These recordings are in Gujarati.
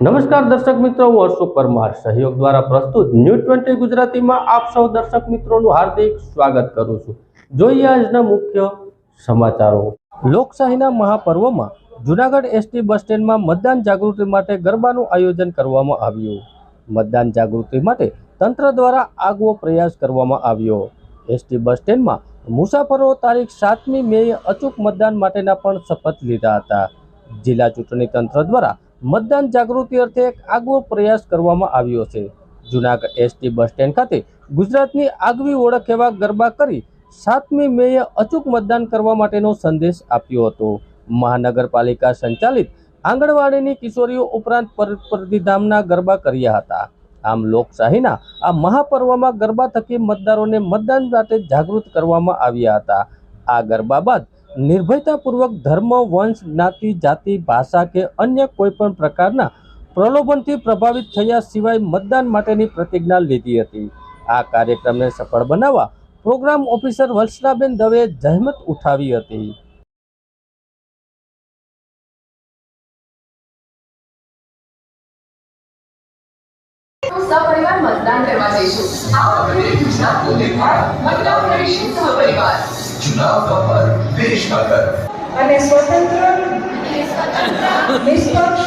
નમસ્કાર દર્શક મિત્રો, હું હર્ષુ પરમાર સહયોગ દ્વારા પ્રસ્તુત ન્યૂઝ 20 ગુજરાતીમાં આપ સૌ દર્શક મિત્રોનું હાર્દિક સ્વાગત કરું છું। જોઈએ આજના મુખ્ય સમાચારો। લોકશાહીના મહાપર્વમાં જૂનાગઢ એસટી બસ સ્ટેન્ડમાં મતદાન જાગૃતિ માટે ગરબાનું આયોજન કરવામાં આવ્યું। મતદાન જાગૃતિ માટે તંત્ર દ્વારા આગવો પ્રયાસ કરવામાં આવ્યો। એસટી બસ સ્ટેન્ડમાં મુસાફરો તારીખ 7મી મેએ અચૂક મતદાન માટેના પણ શપથ લીધા હતા। જિલ્લા ચૂંટણી તંત્ર દ્વારા મતદાન જાગૃતિ અર્થે એક આગવો પ્રયાસ કરવામાં આવ્યો છે। જૂનાગઢ એસટી બસ સ્ટેન્ડ ખાતે ગુજરાતની આગવી ઓળખ એવા ગરબા કરી 7મી મેએ અચૂક મતદાન કરવા માટેનો સંદેશ આપ્યો હતો। મહાનગરપાલિકા સંચાલિત આંગણવાડીની કિશોરીઓ ઉપરાંત પરદીધામના ગરબા કર્યા હતા। આમ લોકશાહીના આ મહાપર્વમાં ગરબા થકી મતદારોને મતદાન માટે જાગૃત કરવામાં આવ્યા હતા। આ ગરબા બાદ નિર્ભયતાપૂર્વક ધર્મ, વંશ, જ્ઞાતિ, જાતિ, ભાષા કે અન્ય કોઈ પણ પ્રકારના પ્રલોભનથી પ્રભાવિત થયા સિવાય મતદાન માટેની પ્રતિજ્ઞા લીધી હતી। આ કાર્યક્રમને સફળ બનાવવા પ્રોગ્રામ ઓફિસર વલ્સનાબેન દવેએ જહેમત ઉઠાવી હતી। સપરિવાર મતદાન કરવા જઈશું। આવો આપણે ગુજરાતનું નિર્માણ મતદાન કરીશું સહપરિવાર। चुनाव का पर्व देश का गर्व અને સ્વતંત્ર નિષ્પક્ષ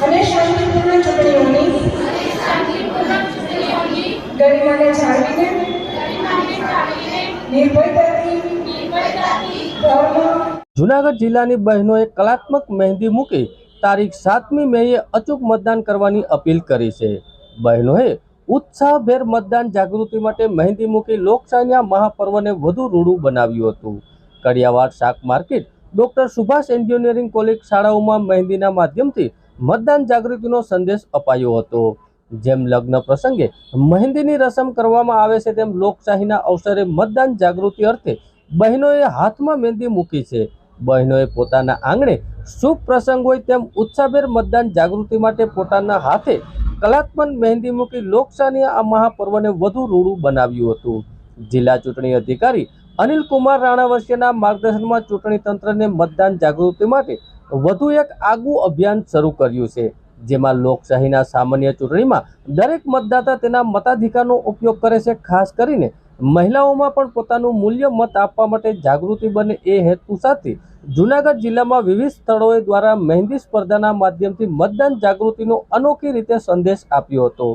અને શાંતિપૂર્ણ ચૂંટણીઓની ગરિમાને જાળવીને નિર્ભયતાથી ધર્મ। જૂનાગઢ જિલ્લાની બહેનોએ કલાત્મક મહેંદી મૂકી તારીખ 7મી મેએ અચૂક મતદાન કરવાની અપીલ કરી છે। બહેનોએ ઉત્સાહભેર મતદાન જાગૃતિ માટે મહેંદી મૂકી લોકશાહીના મહાપર્વને વધુ રૂડું બનાવ્યું હતું। કડિયાવાડ શાક market, doctor Subhash engineering college શાળાઓમાં મહેંદીના માધ્યમથી મતદાન જાગૃતિનો સંદેશ અપાયો હતો। જેમ લગ્ન પ્રસંગે મહેંદીની રસમ કરવામાં આવે છે તેમ લોકશાહીના અવસરે મતદાન જાગૃતિ અર્થે બહેનોએ હાથમાં મહેંદી મૂકી છે। બહેનોએ પોતાના આંગણે શુભ પ્રસંગ હોય તેમ ઉત્સાહભેર મતદાન જાગૃતિ માટે પોતાના હાથે કલાત્મક મહેંદી મૂકી લોકશાહીના આ મહાપર્વને વધુ રૂડું બનાવ્યું હતું। જિલ્લા ચૂંટણી અધિકારી અનિલ કુમાર રાણાવસિયાના માર્ગદર્શનમાં ચૂંટણી તંત્રને મતદાન જાગૃતિ માટે વધુ એક આગવું અભિયાન શરૂ કર્યું છે। જેમાં લોકશાહીના સામાન્ય ચૂંટણીમાં દરેક મતદાતા તેના મતાધિકારનો ઉપયોગ કરે છે। ખાસ કરીને મહિલાઓમાં પણ પોતાનું મૂલ્ય મત આપવા માટે જાગૃતિ બને એ હેતુ સાથે જૂનાગઢ જિલ્લામાં વિવિધ સ્થળોએ દ્વારા મહેંદી સ્પર્ધાના માધ્યમથી મતદાન જાગૃતિનો અનોખી રીતે સંદેશ આપ્યો હતો।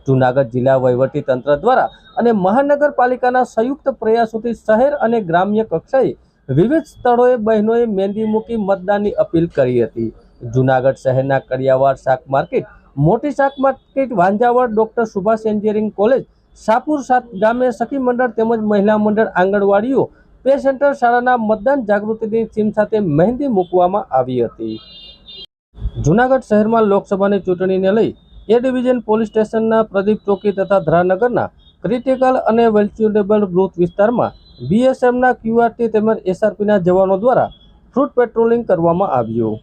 જૂનાગઢ જિલ્લા વહીવટી તંત્ર દ્વારા અને મહાનગરપાલિકાના સંયુક્ત પ્રયાસોથી શહેર અને ગ્રામ્ય કક્ષાએ વિવિધ સ્થળોએ બહેનોએ મહેંદી મૂકી મતદાનની અપીલ કરી હતી। જૂનાગઢ શહેરના કડિયાવાડ શાક માર્કેટ, મોટી શાક માર્કેટ, વાંજાવડ, doctor Subhash engineering college, Shahpur ગામે સખી મંડળ તેમજ મહિલા મંડળ, આંગણવાડીઓ, પે સેન્ટર શાળાના મતદાન જાગૃતિની થીમ સાથે મહેંદી મૂકવામાં આવી હતી। જૂનાગઢ શહેરમાં લોકસભાની ચૂંટણીને લઈ એ ડિવિઝન પોલીસ સ્ટેશનના પ્રદીપ ચોકી તથા ધરાનગરના ક્રિટિકલ અને વેલ્ચ્યુરેબલ બૂથ વિસ્તારમાં બીએસએફના ક્યુઆરટી તેમજ એસઆરપીના જવાનો દ્વારા ફ્રૂટ પેટ્રોલિંગ કરવામાં આવ્યું।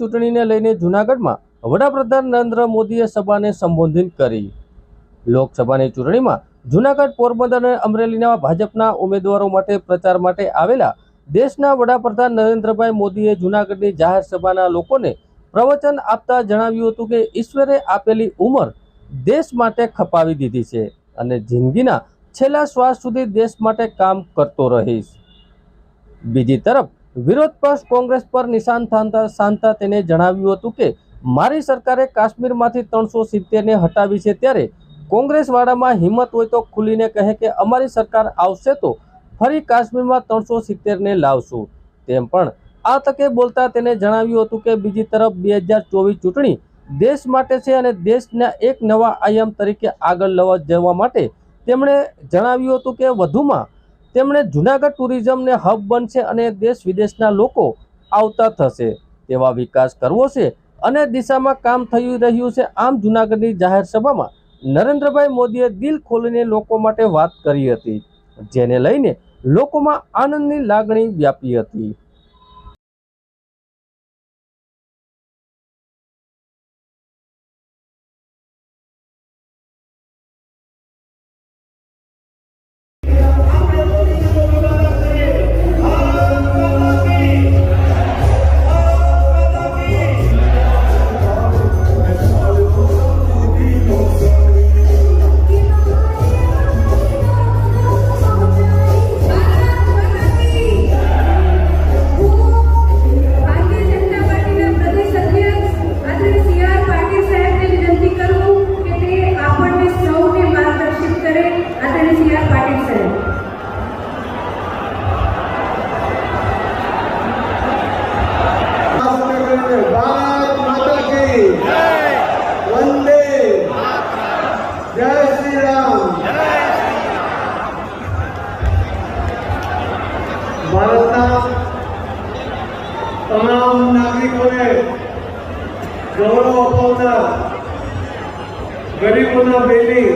ચૂંટણીને લઈને જૂનાગઢમાં વડાપ્રધાન નરેન્દ્ર મોદીએ સભાને સંબોધિત કરી. લોકસભાની ચૂંટણીમાં જૂનાગઢ, પોરબંદર અને અમરેલીના ભાજપના ઉમેદવારો માટે પ્રચાર માટે આવેલા દેશના વડાપ્રધાન નરેન્દ્રભાઈ મોદીએ જૂનાગઢની જાહેર સભાના લોકોને પ્રવચન આપતા જણાવ્યું હતું કે ઈશ્વરે આપેલી ઉંમર દેશ માટે ખપાવી દીધી છે અને જિંદગીના છેલ્લા શ્વાસ સુધી દેશ માટે કામ કરતો રહીશ. બીજી તરફ વિરોધ પક્ષ કોંગ્રેસ પર નિશાન સાધતા તેને જણાવ્યું હતું કે મારી સરકારે કાશ્મીરમાંથી 370ને હટાવી છે, ત્યારે કોંગ્રેસવાળામાં હિંમત હોય તો ખુલીને કહે કે અમારી સરકાર આવશે તો ફરી કાશ્મીરમાં 370ને લાવશું. તેમ પણ આ તકે બોલતા તેને જણાવ્યું હતું કે બીજી તરફ 2024 ચૂંટણી દેશ માટે છે અને દેશના એક નવા આયામ તરીકે આગળ લવા જવા માટે તેમણે જણાવ્યું હતું કે વધુમાં તેમણે જૂનાગઢ ટુરિઝમને હબ બનશે અને દેશ વિદેશના લોકો આવતા થશે તેવા વિકાસ કરવો છે અને દિશામાં કામ થઈ રહ્યું છે. આમ જૂનાગઢની જાહેર સભામાં નરેન્દ્રભાઈ મોદીએ દિલ ખોલીને લોકો માટે વાત કરી હતી, જેને લઈને લોકોમાં આનંદની લાગણી વ્યાપી હતી. ભારતના તમામ નાગરિકોને ગૌરવ અપાવનાર, ગરીબોના બેલી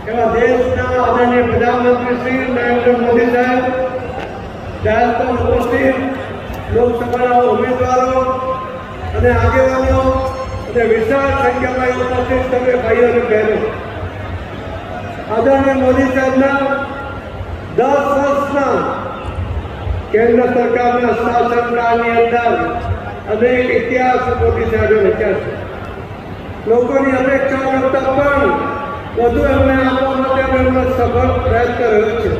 એવા દેશના આદરણીય પ્રધાનમંત્રી શ્રી નરેન્દ્ર મોદી સાહેબ, જાહેર ઉપસ્થિત લોકસભાના ઉમેદવારો અને આગેવાનો અને વિશાળ સંખ્યામાં ઉપસ્થિત સર્વે ભાઈઓ અને બહેનો, આદરણીય મોદી સાહેબના 10 વર્ષના કેન્દ્ર સરકારના શાસનકાળની અંદર અનેક ઇતિહાસ મોદી સાહેબે રચ્યા છે. લોકોની અપેક્ષાઓ કરતાં પણ વધુ એમને આપવા માટે એમનો સફળ પ્રયત્ન રહ્યો છે.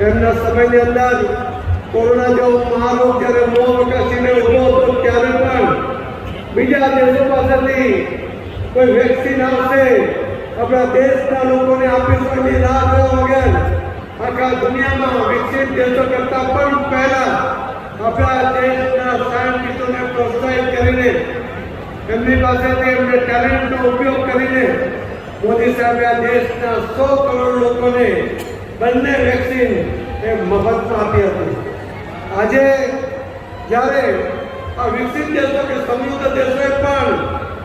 એમના સમયની અંદર કોરોના જેવો મહારોગ જ્યારે મોં વકસીને ઉભો હતો ત્યારે પણ બીજા દેશો પાસેથી કોઈ વેક્સિન આવશે, આપણા દેશના લોકોને આપીશું એની રાહ જોવા વગર આખા દુનિયામાં વિકસિત દેશો કરતાં પણ પહેલા આપણા દેશના સાયન્ટિસ્ટોને પ્રોત્સાહિત કરીને એમની પાસેથી એમને ટેલેન્ટનો ઉપયોગ કરીને મોદી સાહેબે આ દેશના 100 કરોડ લોકોને બંને વેક્સિન એ મફતમાં આપી હતી. આજે જ્યારે આ વિકસિત દેશો કે સમૃદ્ધ દેશોએ પણ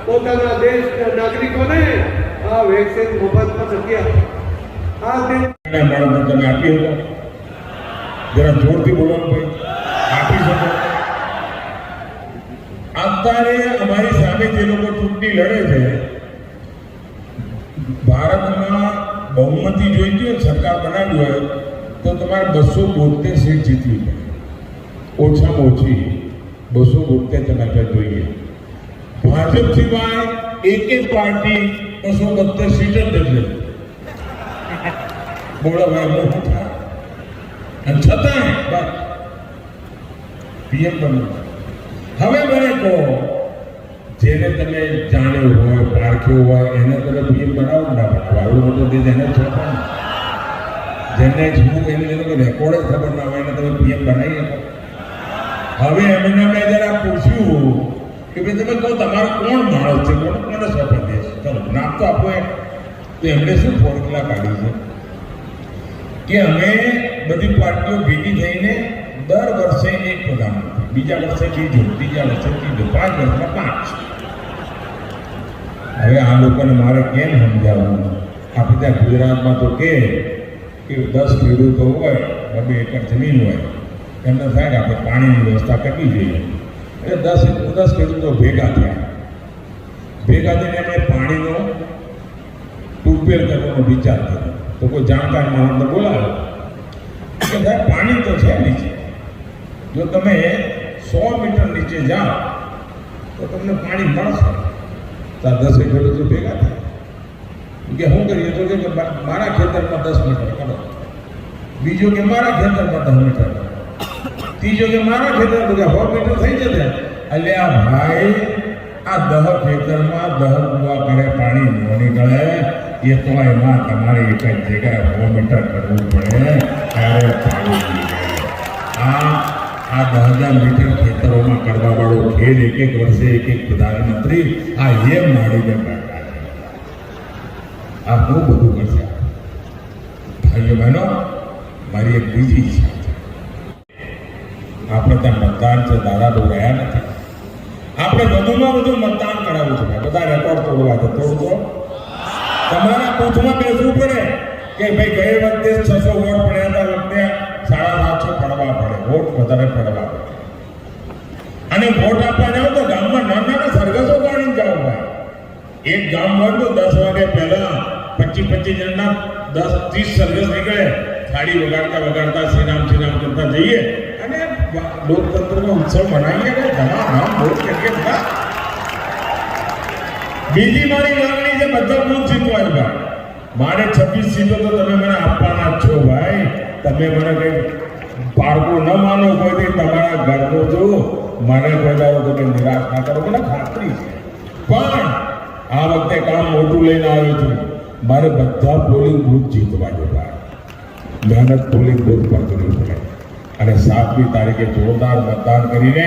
પોતાના દેશના નાગરિકોને આ વેક્સિન મફતમાં નથી આપી. આ દિન બાળકો તમે આપી હતો, જરા જોરથી બોલો ભાઈ, આપી શકો. અત્યારે અમારી સામે જે લોકો ચૂંટણી લડે છે, ભારતમાં બહુમતી જોઈતી હોય, સરકાર બનાવી હોય તો તમારે 272 સીટ જીતવી પડે, ઓછામાં ઓછી 272 તમારે જોઈએ. ભાજપ સિવાય એક પાર્ટી 272 સીટ જ નથી. બોલો ભાઈ, મોટું થાય અને છતાંય પીએમ બન્યું. હવે મને કહો, જેને તમે જાણ્યું હોય, પારખ્યું હોય, એને તમે પીએમ બનાવો ના બનાવો, આવડું મોટું દેશ એને છો પણ જેને શું એને રેકોર્ડ જ ખબર ના હોય એને તમે પીએમ બનાવી શકો. હવે એમને મેં જરા પૂછ્યું કે ભાઈ તમે કહો તમારો કોણ માણસ છે, કોને સફળ દેશ, ચલો નામ તો આપો એમ. તો એમણે શું ફોર્મ્યુલા કાઢ્યું છે કે અમે બધી પાર્ટીઓ ભેગી થઈને દર વર્ષે એક પ્રધાનમંત્રી, બીજા વર્ષે બીજો, ત્રીજા વર્ષે ત્રીજો, 5 વર્ષમાં 5. હવે આ લોકોને મારે કેમ સમજાવવું? આપણે ત્યાં ગુજરાતમાં તો કે 10 ખેડૂતો હોય, 2 એકર જમીન હોય, એમને થાય કે આપણે પાણીની વ્યવસ્થા કરવી જોઈએ. એટલે 10 ખેડૂતો ભેગા થયા. ભેગા થઈને એમણે પાણીનો ટ્યુબવેલ કરવાનો વિચાર કર્યો. તો કોઈ જાણકાર માણસને બોલાવ્યો કે સાહેબ પાણી તો છે નીચે, જો તમે 100 મીટર નીચે જાઓ તો તમને પાણી મળશે. તો આ 10 ખેડૂતો ભેગા થયા કે શું કરીએ? તો કે મારા ખેતરમાં 10 મીટર કરો, બીજો કે મારા ખેતરમાં 10 મીટર કરો, ત્રીજો કે મારા ખેતરમાં 100 મીટર થઈ જશે. એટલે આ ભાઈ આ 10 ખેતરમાં 10 કુવા કરે પાણી ન નીકળે, એ તો એમાં તમારે એક જ જગ્યાએ 100 મીટર કરવું પડે ત્યારે પાણી નીકળે. આ 10,000 મીટર ખેતરોમાં કરવા વાળો ખેડ એક વર્ષે એક પ્રધાનમંત્રી આ એમ માડીને કરતા છે. આ બહુ બધું કરશે. ભાઈઓ બહેનો, મારી એક બીજી ઈચ્છા છે. આપણે ત્યાં મતદાન છે, દાદા બહુ રહ્યા નથી. આપણે વધુમાં વધુ મતદાન કરાવવું છે. બધા રેકોર્ડ તોડવા છે, તોડતો તમારા બૂથમાં બેસવું પડે કે ભાઈ ગઈ વખતે 600 વોટ પડ્યા હતા, વખતે 750 પડવા પડે, વોટ વધારે પડવા પડે. અને વોટ આપવા જાઓ તો ગામમાં નાના સરઘસો ગાણી જાઓ ભાઈ. એક ગામ હોય તો 10 વાગે પહેલા 25 જણના 10-30 સરઘસ નીકળે, થાળી વગાડતા શ્રીરામ કરતા જઈએ અને લોકતંત્રનો ઉત્સવ મનાવીએ ને ધમાધમ વોટ કરીએ. બીજી મારી લાગણી છે બધા બૂથ જીતવાની ભાઈ. મારે 26 સીટો તો તમે મને આપવાના જ છો ભાઈ. તમે મને કઈ પારકું ન માનો, કોઈ તમારા ઘરનો જો મને કોઈ દાડો તમે નિરાશ ના કરો, મને ખાતરી છે. પણ આ વખતે કામ મોટું લઈને આવ્યો છું. મારે બધા પોલિંગ બૂથ જીતવા છે ભાઈ. મહેનત પોલિંગ બૂથ પર કરવી પડે. અને 7મી તારીખે જોરદાર મતદાન કરીને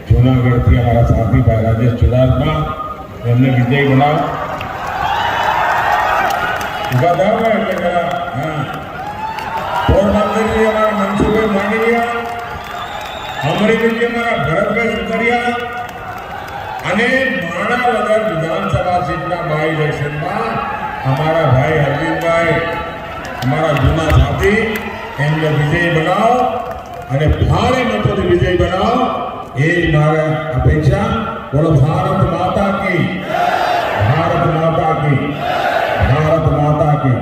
જૂનાગઢથી અમારા સાથી ભાઈ રાજેશ ચુડાસમા એમને વિજય બનાવ ઉભા થાવ એટલે જરા. હા, પોરબંદરથી અમારા મનસુખભાઈ માંડવિયા, અમરેલીથી અમારા ભરતભાઈ સુતરિયા અને માણાવદર વિધાનસભા સીટના બાય ઇલેક્શનમાં અમારા ભાઈ અરવિંદભાઈ, અમારા જૂના સાથી, એમને વિજય બનાવો અને ભારે મતોથી વિજય બનાવો. એ જ મારા અપેક્ષા. બોલો ભારત માતા કી, ભારત માતા કી, ભારત માતા કી.